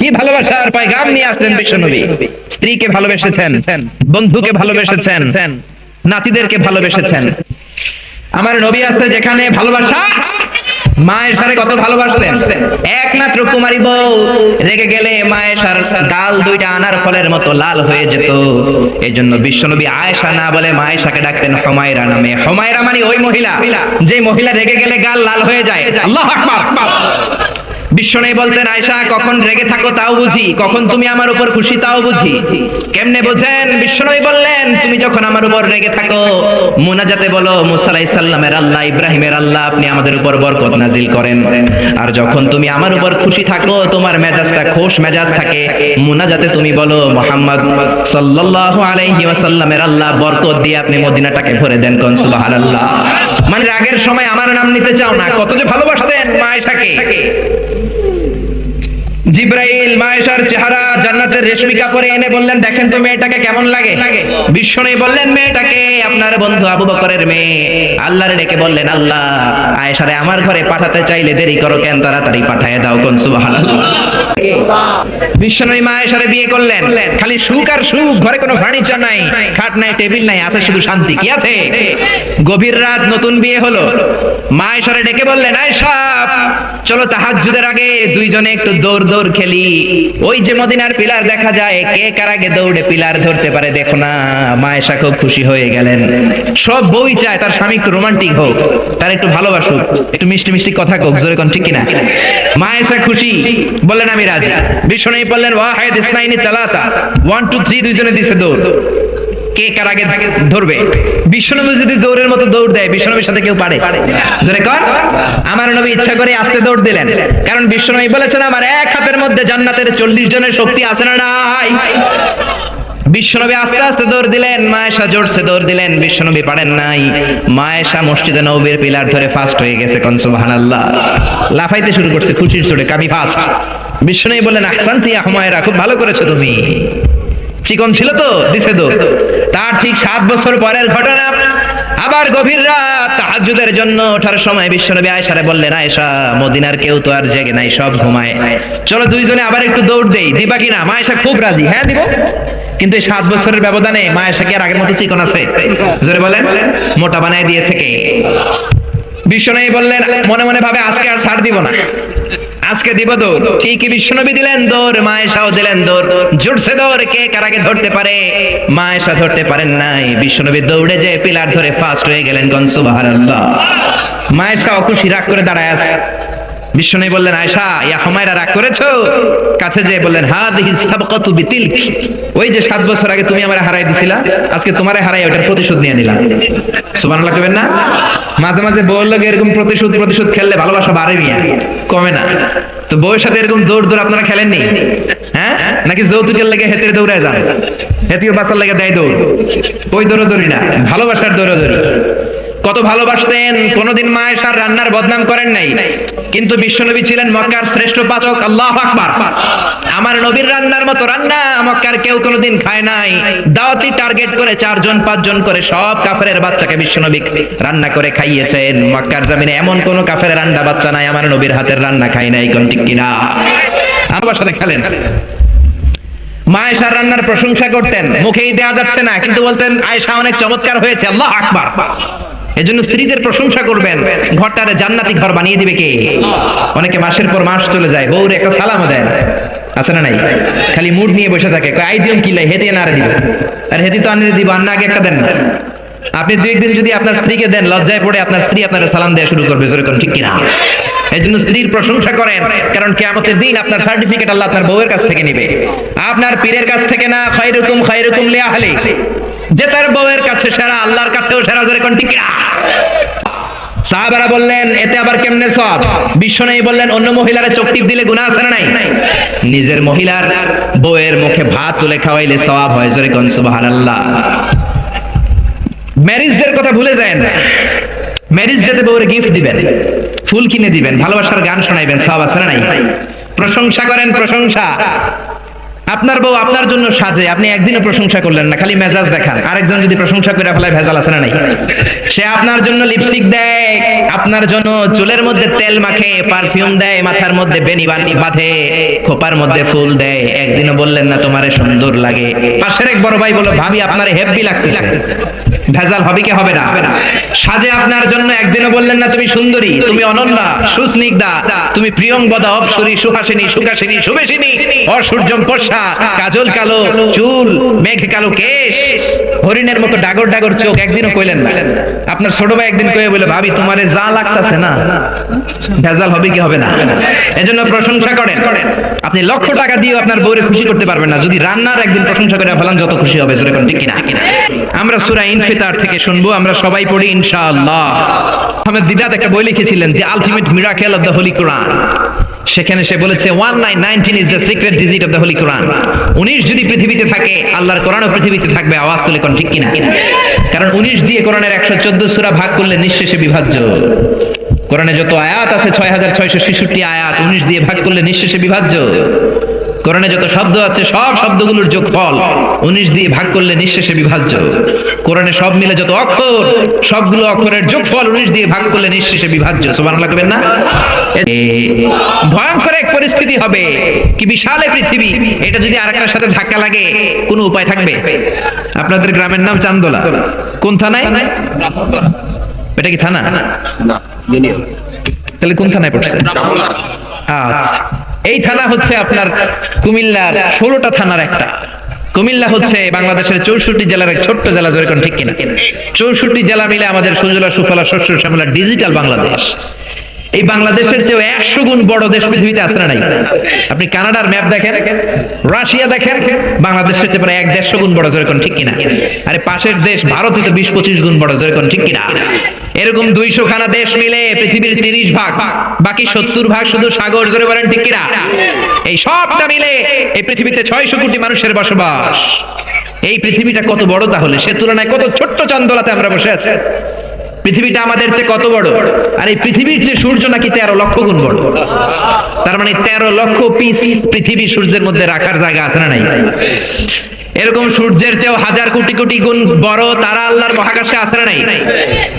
কি ভালোবাসার পয়গাম নিয়ে আসলেন বিশ্বনবী। স্ত্রীকে ভালোবেসেছেন, বন্ধুকে ভালোবেসেছেন, নাতিদেরকে ভালোবেসেছেন। আমার নবী আছে যেখানে ভালোবাসা, মায়ের সাথে কত ভালোবাসতেন। একমাত্র কুমারী বউ রেগে গেলে মায়ের গাল দুইটা আনার ফলের মতো লাল হয়ে যেত। এই জন্য বিশ্বনবী আয়েশা না বলে মায়েশাকে ডাকতেন হুমায়রা নামে। হুমায়রা মানে ওই মহিলা যে মহিলা রেগে গেলে গাল লাল হয়ে যায়। আল্লাহু আকবার। বিশ্বনবী বলতেন, আয়েশা কখন রেগে থাকো তাও বুঝি, কখন তুমি আমার উপর খুশি তাও বুঝি। কেমনে বোঝেন? বিশ্বনবী বললেন, তুমি যখন আমার উপর রেগে থাকো মুনাজাতে বলো, মুসা আলাইহিস সালামের আল্লাহ, ইব্রাহিমের আল্লাহ, আপনি আমাদের উপর বরকত নাজিল করেন। আর যখন তুমি আমার উপর খুশি থাকো, তোমার মেজাজটা খোশ মেজাজ থাকে, মুনাজাতে তুমি বলো, মুহাম্মদ সাল্লাল্লাহু আলাইহি ওয়াসাল্লামের আল্লাহ বরকত দিয়ে আপনি মদিনাটাকে ভরে দেন। কোন সুবহানাল্লাহ। মানে রাগের সময় আমার নাম নিতে চাও না। কত যে ভালোবাসতেন মায়েশাকে। জিবরাইল মায়েশার চেহারা জান্নাতের রেশমি কাপড়ে এনে বললেন, দেখেন তো মেয়েটাকে কেমন লাগে। বিশ্বনবী বললেন, মেয়েটাকে আপনার বন্ধু আবু বকরের মেয়ে। আল্লাহরে ডেকে বললেন, আল্লাহ আয়েশারে আমার ঘরে পাঠাতে চাইলে দেরি করো কেন, তাড়াতাড়ি পাঠিয়ে দাও। কোন সুবহানাল্লাহ। বিশ্বনবী মায়েশারে বিয়ে করলেন, খালি সুখ আর সুখ, ঘরে কোনো ফার্নিচার নাই, খাট নাই, টেবিল নাই, আছে শুধু শান্তি। কি আছে? গভীর রাত, নতুন বিয়ে হলো। মায়েশারে ডেকে বললেন, আয়েশা চলো তাহাজ্জুদের আগে দুইজনে একটু দৌড় দৌড় খেলি। ওই যে মদিনার পিলার দেখা যায়, কে কার আগে দৌড়ে পিলার ধরতে পারে দেখো না। মায়েশা খুব খুশি হয়ে গেলেন। সব বই চায় তার স্বামী একটু রোমান্টিক হোক, তার একটু ভালোবাসুক, একটু মিষ্টি মিষ্টি কথা কোক, জোরে কোন ঠিক কিনা। মায়েশা খুশি, বললেন আমি রাজি। বিশ্বনবী বললেন, ওয়াহিদ ইসনাইনি চালাতা, 1 2 3 দুইজনে দিছে দৌড়, কে কার আগে ধরবে। বিশ্বনবী যদি দৌড়ের মতো দৌড় দেয়, বিশ্বনবীর সাথে কেউ পারে? জোরে কর। আমার নবী ইচ্ছা করে আস্তে দৌড় দিলেন, কারণ বিশ্বনবী বলেছেন, আমার এক হাতের মধ্যে জান্নাতের 40 জনের শক্তি আছে না নাই। বিশ্বনবী আস্তে আস্তে দৌড় দিলেন, মায়েশা জোরসে দৌড় দিলেন, বিশ্বনবী পারেন নাই। মায়েশা মসজিদে নববীর পিলার ধরে ফাস্ট হয়ে গেছে। কোন সুবহানাল্লাহ। লাফাইতে শুরু করছে খুশির চোটে, কামি ফাস্ট। বিশ্বনবী বললেন, আহসানতি ইয়া হুমায়রা, খুব ভালো করেছো তুমি। চিকন ছিল তো, দিছে দৌড়। তার ঠিক 7 বছর পরের ঘটনা। আবার গভীর রাত, তাহাজ্জুদের জন্য ওঠার সময় বিশ্বনবী আয়েশারে বললেন, আয়েশা মদিনার কেউ তো আর জেগে নাই, সব ঘুমায়, চলো দুইজনে আবার একটু দৌড় দেই, দিবা কিনা? মায়েশা খুব রাজি, হ্যাঁ দিব। কিন্তু এই 7 বছরের ব্যবধানে মায়েশা কি আর আগের মতো চিকন আছে? জোরে বলেন। মোটা বানায় দিয়েছে কে? বিশ্বনবী বললেন, মনে মনে ভাবে আজকে আর ছাড় দিব না, আজকে দিব দৌড়। ঠিকই বিশ্বনবী দিলেন দৌড়, মায়েশাও দিলেন দৌড়। জোরসে দৌড়, কে কার আগে ধরতে পারে। মায়েশা ধরতে পারেন নাই। বিশ্বনবী দৌড়ে যে পিলার ধরে ফাস্ট হয়ে গেলেন। কোন সুবহানাল্লাহ। মায়েশা অখুশি, রাগ করে দাঁড়ায় আছে। বিশ্বনবী বললেন, আয়েশা ইয়া হুমায়রা, রাগ করেছো? কাছে যেয়ে বললেন, হাদিহি সাবকাতু বিতিলক, ওই যে 7 বছর আগে তুমি আমারে হারাই দিছিলা, আজকে তোমারে হারাই ওটার প্রতিশোধ নিয়ে নিলাম। সুবহানাল্লাহ কইবেন না? মাঝে মাঝে বউর লগে এরকম প্রতিশোধ খেললে ভালোবাসা বাড়ে মিয়া, কমে না। তো বউয়ের সাথে এরকম দৌড় আপনারা খেলেননি? হ্যাঁ, নাকি যৌতুকের লেগে হেতে দৌড়ায় যান? হেতিও বাঁচার লেগে দেয় দৌড়। ওই দৌড়াদৌড়ি না, ভালোবাসার দৌড়াদৌড়ি। কত ভালোবাসতেন। কোনদিন মায়েশার রান্নার বদনাম করেন নাই। কিন্তু বিশ্বনবী ছিলেন মক্কার শ্রেষ্ঠ পাচক। আল্লাহু আকবার। আমার নবীর রান্নার মতো রান্না মক্কার কেউ কোনোদিন খায় নাই। দাওয়াতি টার্গেট করে 4 জন 5 জন করে সব কাফেরের বাচ্চাকে বিশ্বনবী রান্না করে খাইয়েছেন। মক্কার জমিনে এমন কোন কাফের রান্না বাচ্চা নাই আমার নবীর হাতের রান্না খায় নাই। কোন ঠিক কিনা? আমার সাথে খেলেন। মায়েশার রান্নার প্রশংসা করতেন, মুখেই দেয়া যাচ্ছে না, কিন্তু বলতেন আয়েশা অনেক চমৎকার হয়েছে। আল্লাহু আকবার। এজন্য স্ত্রীদের প্রশংসা করবেন। ঘরটারে জান্নাতি ঘর বানিয়ে দিবে কে? অনেকে মাসের পর মাস চলে যায়, বউরে একটা সালামও দেয় না, আছে না নাই? খালি মুড নিয়ে বসে থাকে, কয় আই দিম কিলাই, হেতে না আরে দিব। আর হেতি তো আনলে দিব, আন্না আগে একটা দেন না। আপনি 2 একদিন যদি আপনার স্ত্রীকে দেন, লজ্জায় পড়ে আপনার স্ত্রী আপনার সালাম দেওয়া শুরু করবে। যেরকম ঠিক কিনা? এই জন্য স্ত্রীর প্রশংসা করেন, কারণ কিয়ামতের দিন আপনার সার্টিফিকেট আল্লাহ আপনার বউয়ের কাছ থেকে নিবে, আপনার পীরের কাছ থেকে না। খায়রুকুম খায়রুকুম লিআহলি, যে তার বউয়ের কাছে সেরা, আল্লাহর কাছেও সেরা। জোরে কোন ঠিক কিনা? সাহাবারা বললেন, এতে আবার কেমনে সওয়াব? বিশ্বনবী বললেন, অন্য মহিলারে চোখ টিপ দিলে গুনাহ আছে না নাই? নিজের মহিলার বউয়ের মুখে ভাত তুলে খাওয়াইলে সওয়াব হয়। জোরে কোন সুবহানাল্লাহ। ম্যারেজ ডের কথা ভুলে যায় না। ম্যারেজ ডেতে বউরে গিফট দিবেন, ফুল কিনে দিবেন, ভালোবাসার গান শোনাইবেন, সওয়াব আছে না নাই? প্রশংসা করেন, প্রশংসা। আপনার বউ আপনার জন্য সাজে, আপনি একদিনও প্রশংসা করলেন না, খালি মেজাজ দেখান। আরেকজন যদি প্রশংসা করে ফেলায় ভেজাল আছে না নাই? সে আপনার জন্য লিপস্টিক দেয়, আপনার জন্য চুলের মধ্যে তেল মাখে, পারফিউম দেয়, মাথার মধ্যে বেনি বাঁধে, খোপার মধ্যে ফুল দেয়, একদিনও বললেন না তোমারে সুন্দর লাগে। পাশের এক বড় ভাই বলো ভাবি আপনারে হেব্বি লাগতেছে, ভেজাল হবে কি হবে না? সাজে আপনার জন্য একদিনও বললেন না তুমি সুন্দরী, তুমি অনন্যা, সুস্নিগ্ধা, তুমি প্রিয়ংবদা, অপসরী, সুহাসিনী, সুকাসিনী, সুবেশিনী, অসূর্যম পর্ষা, কাজল কালো চুল, মেঘ কালো কেশ, হরিণের মতো ডাগর ডাগর চোখ, একদিনও কইলেন না। আপনার ছোট ভাই একদিন কয়ে বলে ভাবি তোমারে যা লাগতাছে না, ভেজাল হবে কি হবে না? এজন্য প্রশংসা করেন। আপনি লক্ষ টাকা দিয়ে আপনার বউরে খুশি করতে পারবেন না, যদি রান্নার একদিন প্রশংসা করে ফেলান যত খুশি হবে। যেরকম ঠিক কিনা? আমরা সূরা ইনফিতার থেকে শুনবো, আমরা সবাই পড়ি ইনশাআল্লাহ। আহমেদ দিদাত একটা বই লিখেছিলেন, the ultimate miracle of the holy Quran. সেখানে সে বলেছে 1919 is the secret digit of the holy Quran. 19 যদি পৃথিবীতে থাকে, আল্লাহর কোরআনও পৃথিবীতে থাকবে। আওয়াজ তুলে কোন ঠিক কিনা? কারণ 19 দিয়ে কোরআনের 114 সূরা ভাগ করলে নিঃশেষে বিভাজ্য। কোরআনে যত আয়াত আছে 6666 আয়াত, 19 দিয়ে ভাগ করলে নিঃশেষে বিভাজ্য। কোরআনে যত শব্দ আছে সব শব্দগুলোর যোগফল 19 দিয়ে ভাগ করলে নিঃশেষে বিভাজ্য। কোরআনে সব মিলে যত অক্ষর, সবগুলো অক্ষরের যোগফল 19 দিয়ে ভাগ করলে নিঃশেষে বিভাজ্য। সুবহানাল্লাহ কইবেন না? ভয়ঙ্কর এক পরিস্থিতি হবে, কি বিশাল পৃথিবী, এটা যদি আরেকটার সাথে ধাক্কা লাগে কোনো উপায় থাকবে? আপনাদের গ্রামের নাম চান্দোলা, কোন থানায়? এটা কি থানা? না, ইউনিয়ন। তাহলে কোন থানায় পড়ছে? আচ্ছা, এই থানা হচ্ছে আপনার কুমিল্লার 16টা থানার একটা। কুমিল্লা হচ্ছে বাংলাদেশের 64 জেলার এক ছোট্ট জেলা। যেরকম ঠিক কিনা? 64 জেলা মিলে আমাদের সুজলা সুফলা শস্য শ্যামলা ডিজিটাল বাংলাদেশ। এই বাংলাদেশের চেয়ে 100 গুণ বড় দেশ পৃথিবীতে আছে না নাই? আপনি কানাডার ম্যাপ দেখেন, রাশিয়া দেখেন, বাংলাদেশের চেয়ে প্রায় 1-150 গুণ বড়। যেরকম ঠিক কিনা? আরে পাশের দেশ ভারতই তো 20-25 গুণ বড়। যেরকম ঠিক কিনা? এরকম 200 খানা দেশ মিলে পৃথিবীর 30 ভাগ, বাকি 70 ভাগ শুধু সাগর। জোরে বলেন ঠিক কিনা? এই সবটা মিলে এই পৃথিবীতে 600 কোটি মানুষের বসবাস। এই পৃথিবীটা কত বড় তাহলে? সে তুলনায় কত ছোট্ট চান্দোলাতে আমরা বসে আছি। পৃথিবীটা আমাদের চেয়ে কত বড়, আর এই পৃথিবীর চেয়ে সূর্য নাকি 13 লক্ষ গুণ বড়। তার মানে 13 লক্ষ পিস পৃথিবী সূর্যের মধ্যে রাখার জায়গা আছে না নাই? এরকম সূর্যের চেয়েও হাজার কোটি কোটি গুণ বড় তারা আল্লাহর মহাকাশে আছে না নাই?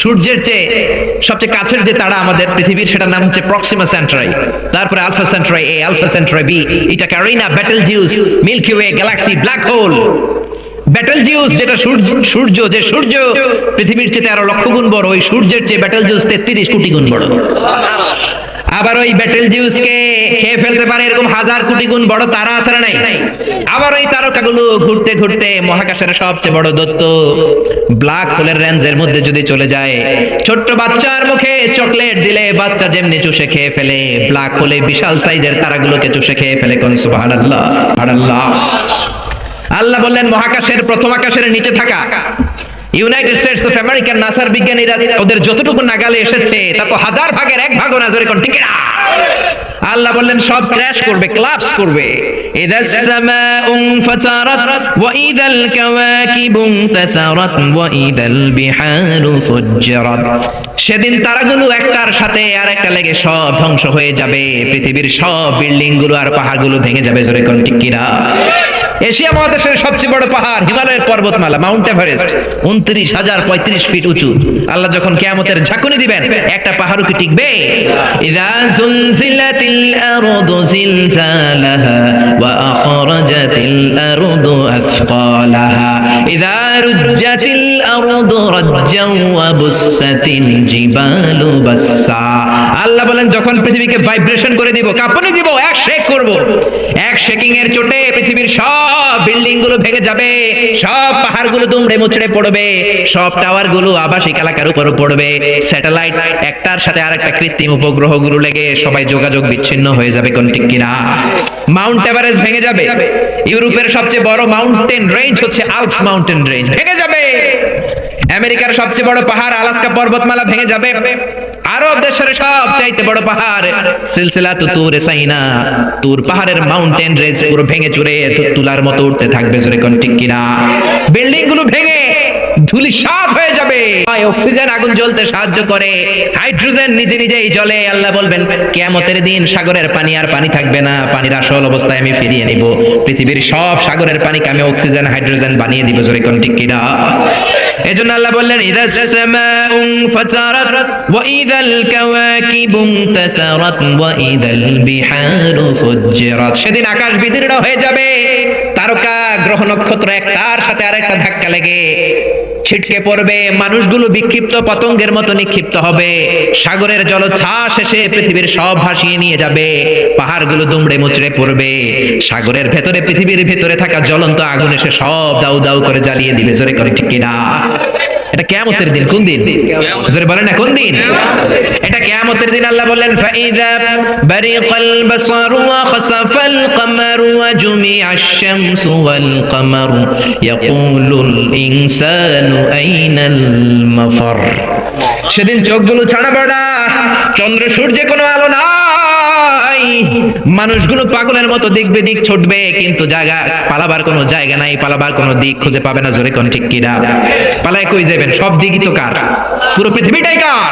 সূর্যের চেয়ে সবচেয়ে কাছের যে তারা আমাদের পৃথিবীর, সেটার নাম হচ্ছে প্রক্সিমা সেন্টারি, তারপরে Alpha Centauri A, Alpha Centauri B, এটা Carina, Betelgeuse, Milky Way, galaxy, black hole. Betelgeuse যেটা সূর্য, যে সূর্য পৃথিবীর চেয়ে 13 লক্ষ গুণ বড়, ওই সূর্যের চেয়ে বেটেলজিউস 33 কোটি গুণ বড়। আবার ওই বেটেলজিউসকে খেয়ে ফেলতে পারে এরকম হাজার কোটি গুণ বড় তারা আছে না নাই? আবার ওই তারকাগুলো ঘুরতে ঘুরতে মহাকাশের সবচেয়ে বড় দৈত্য ব্ল্যাক হোলের রেঞ্জের মধ্যে যদি চলে যায়, ছোট্ট বাচ্চার মুখে চকলেট দিলে বাচ্চা যেমনি চুষে খেয়ে ফেলে, ব্ল্যাক হোলে বিশাল সাইজের তারাগুলোকে চুষে খেয়ে ফেলে। কোন সুবহানাল্লাহ, সুবহানাল্লাহ। আল্লাহ বললেন মহাকাশের প্রথম আকাশের নিচে থাকা ইউনাইটেড স্টেটস অফ আমেরিকান নাসার বিজ্ঞানীরা ওদের যতটুকু নাগালে এসেছে তা তো 1000 ভাগের 1 ভাগও না। জোরে কোন ঠিক না? আল্লাহ বললেন সব ক্র্যাশ করবে, ক্লাপস করবে। ইদাস সামাউ ফাতারাত ওয়া ইদাল কাওয়াকিবু তাসারাত ওয়া ইদাল বিহারু ফুজ্জিরাত। সেদিন তারাগুলো একটার সাথে আরেকটা লেগে সব ধ্বংস হয়ে যাবে, পৃথিবীর সব বিল্ডিং গুলো আর পাহাড়গুলো ভেঙে যাবে। জোরে কোন ঠিক কিনা? এশিয়া মহাদেশের সবচেয়ে বড় পাহাড় হিমালয়ের পর্বতমালা মাউন্ট এভারেস্ট 29,035 ফিট উঁচু। আল্লাহ যখন কিয়ামতের ঝাঁকুনি দিবেন, একটা পাহাড়ও কি টিকবে? ইযা যুলজিলাতিল আরদু জিলজালাহা ওয়া আখরাজাতিল আরদু আথকালাহা ইযা রুজ্জাতিল আরদু রাজ্জাও ওয়া বুসসাতিল জিবালু বাসসা। আল্লাহ বলেন যখন পৃথিবীকে ভাইব্রেশন করে দিব, কাঁপুনি দিব, এক শেক করব, এক শেকিং এর চোটে পৃথিবীর সব বিল্ডিং গুলো ভেঙে যাবে, সব পাহাড়গুলো দুমড়ে মুচড়ে পড়বে, সব টাওয়ার গুলো আবাসিক এলাকার উপর পড়বে, স্যাটেলাইট একটার সাথে আরেকটা কৃত্রিম উপগ্রহ গুলো লেগে সবাই যোগাযোগ বিচ্ছিন্ন হয়ে যাবে। কোন ঠিক কিনা? মাউন্ট এভারেস্ট ভেঙে যাবে। ইউরোপের সবচেয়ে বড় মাউন্টেন রেঞ্জ হচ্ছে আল্পস মাউন্টেন রেঞ্জ, ভেঙে যাবে। আমেরিকার সবচেয়ে বড় পাহাড় আলাস্কা পর্বতমালা ভেঙে যাবে। আরব দেশের সবচাইতে বড় পাহাড় সিলসিলাতু তুর সাইনা, তুর পাহাড়ের মাউন্টেন রেঞ্জ পুরো ভেঙে চুরে তুলার মতো উঠতে থাকবে। জোরে কোন ঠিক কিনা? বিল্ডিং গুলো ভেঙে ধুলি সাফ হয়ে যাবে। অক্সিজেন আগুন জ্বলতে সাহায্য করে, হাইড্রোজেন নিজে নিজেই জ্বলে। আল্লাহ বলবেন কিয়ামতের দিন সাগরের পানি আর পানি থাকবে না, পানির আসল অবস্থায় আমি ফিরিয়ে নিব। পৃথিবীর সব সাগরের পানিকে আমি অক্সিজেন হাইড্রোজেন বানিয়ে দিব। জোরে কোন ঠিক কিনা? এজন্য আল্লাহ বললেন ইদাস সামাউ ফাতারাত ওয়া ইদাল কাওয়াকিবু ইনতাসারাত ওয়া ইদাল বিহারু ফুজ্জিরাত। সেদিন আকাশ বিদীর্ণ হয়ে যাবে, তারকা গ্রহ নক্ষত্র একটার সাথে আরেকটা ধাক্কা লেগে ছিটকে পড়বে, মানুষগুলো বিক্ষিপ্ত পতঙ্গের মতো নিক্ষিপ্ত হবে, সাগরের জলোচ্ছ্বাস এসে পৃথিবীর সব ভাসিয়ে নিয়ে যাবে, পাহাড়গুলো দুমড়ে মুচড়ে পড়বে, সাগরের ভেতরে পৃথিবীর ভেতরে থাকা জ্বলন্ত আগুন এসে সব দাউ দাউ করে জ্বালিয়ে দিবে। জোরে করে ঠিক কিনা? এটা কিয়ামতের দিন। কোন দিন? জোরে বলেন না কোন দিন? এটা কিয়ামতের দিন। আল্লাহ বললেন ফাইযা বারিকাল বাসারু ওয়া খাসাফাল কামারু ওয়া জুমিআশ শামসু ওয়াল কামারু ইয়াকুলুল ইনসানু আইনাল মাফার। সেদিন চোখগুলো ছানা বড়া, চন্দ্র সূর্যে কোনো আলো নাই, মানুষগুলো পাগলের মতো দিক বেদিক ছুটবে, কিন্তু জায়গা পালাবার কোনো জায়গা নাই, পালাবার কোনো দিক খুঁজে পাবে না। জোরে কোন ঠিক কিনা? পালায় কই যাবেন? সব দিকই তো কার? পুরো পৃথিবীটাই কার?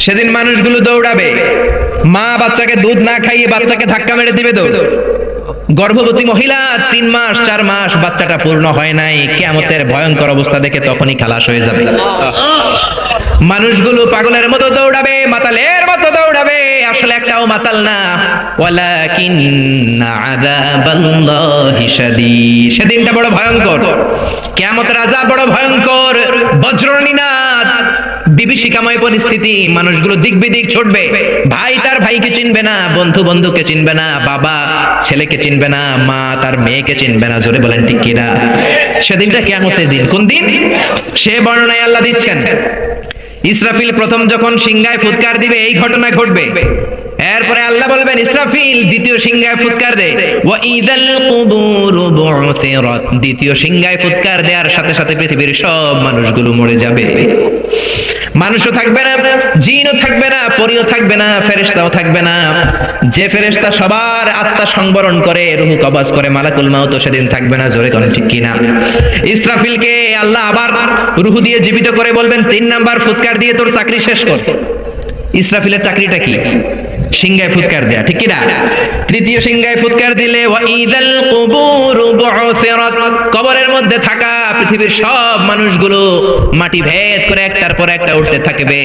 সেদিন মানুষগুলো দৌড়াবে, মা বাচ্চাকে দুধ না খাইয়ে বাচ্চাকে ধাক্কা মেরে দিবে দৌড়। গর্ভবতী মহিলা 3 মাস 4 মাস বাচ্চাটা পূর্ণ হয় নাই, কিয়ামতের ভয়ঙ্কর অবস্থা দেখে তখনই খালাস হয়ে যাবে। মানুষগুলো পাগলের মতো দৌড়াবে, মাতালের মতো দৌড়াবে, আসলে একটাও মাতাল না। ওয়ালাকিন্না আযাবাল্লাহি শাদীদ। সেদিনটা বড় ভয়ঙ্কর, কিয়ামতের আযাব বড় ভয়ঙ্কর, বজ্রনিনাদ, বিভীষিকাময় পরিস্থিতি, মানুষগুলো দিক বিদিক ছুটবে, ভাই তার ভাইকে চিনবে না, বন্ধু বন্ধুকে চিনবে না, বাবা ছেলেকে চিনবে না, মা তার মেয়েকে চিনবে না। জোরে বলেন ঠিক কিনা? সেদিনটা কিয়ামতের দিন। কোন দিন? সে বর্ণনায় আল্লাহ দিচ্ছেন ইসরাফিল প্রথম যখন সিংহায় ফুৎকার দিবে এই ঘটনা ঘটবে। এরপরে আল্লাহ বলবেন ইসরাফিল দ্বিতীয় সিংহায় ফুৎকার দে, ওয়া ইদাল কুবুরু বু'থিরাত। দ্বিতীয় সিংহায় ফুৎকার দেওয়ার সাথে সাথে পৃথিবীর সব মানুষগুলো মরে যাবে। মানুষও থাকবে না, জিনও থাকবে না, পরীও থাকবে না, ফেরেশতাও থাকবে না। যে ফেরেশতা সবার আত্মা সংবরণ করে, রূহ কবজ করে, মালাকুল মাউত সেদিন থাকবে না। জোরে কোন ঠিক কিনা? ইসরাফিলকে আল্লাহ আবার রূহ দিয়ে জীবিত করে বলবেন 3 নাম্বার ফুৎকার দিয়ে তোর চাকরি শেষ কর। ইসরাফিলের চাকরিটা কি? সিংহায় ফুৎকার দেয়া, ঠিক কিনা? তৃতীয় সিংহায় ফুৎকার দিলে ওয়া ইদাল কুবুরু বু'থিরাত। কবরের মধ্যে থাকা পৃথিবীর সব মানুষগুলো মাটি ভেদ করে একটার পর একটা উঠতে থাকবে।